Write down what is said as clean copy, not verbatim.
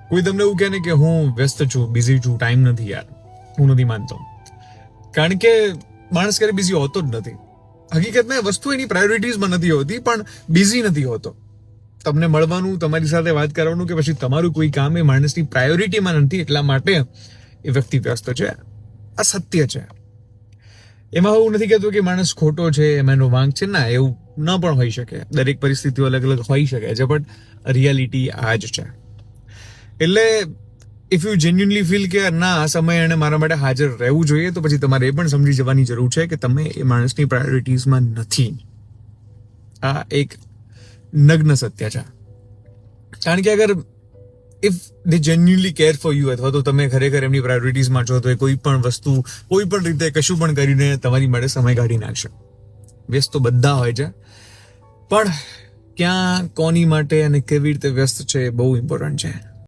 કોઈ તમને એવું કહે ને કે હું વ્યસ્ત છું, બિઝી છું, ટાઈમ નથી યાર, હું નથી માનતો. કારણ કે માણસ ક્યારે બિઝી હોતો જ નથી. હકીકતમાં વસ્તુ એની પ્રાયોરિટીઝમાં નથી હોતી, પણ બિઝી નથી હોતો. તમને મળવાનું, તમારી સાથે વાત કરવાનું કે પછી તમારું કોઈ કામ એ માણસની પ્રાયોરિટીમાં નથી, એટલા માટે એ વ્યક્તિ વ્યસ્ત છે. આ સત્ય છે. એમાં હું નથી કહેતો કે માણસ ખોટો છે, એમાં એનો વાંક છે. ના, એવું ન પણ હોઈ શકે. દરેક પરિસ્થિતિઓ અલગ અલગ હોઈ શકે છે, પણ રિયાલિટી આ જ છે. એટલે ઇફ યુ જેન્યુઅનલી ફીલ કે ના, આ સમયે એને મારા માટે હાજર રહેવું જોઈએ, તો પછી તમારે એ પણ સમજી જવાની જરૂર છે કે તમે એ માણસની પ્રાયોરિટીઝમાં નથી. આ એક નગ્ન સત્ય છે. કારણ કે અગર if they genuinely care for you, અથવા તો તમે ખરેખર એમની પ્રાયોરિટીઝમાં છો, તો એ કોઈ પણ વસ્તુ, કોઈ પણ રીતે, કશું પણ કરીને તમારી માટે સમય કાઢી નાખશે. વ્યસ્ત તો બધા હોય છે, પણ ક્યાં, કોની માટે અને કેવી રીતે વ્યસ્ત છે, એ બહુ ઇમ્પોર્ટન્ટ છે.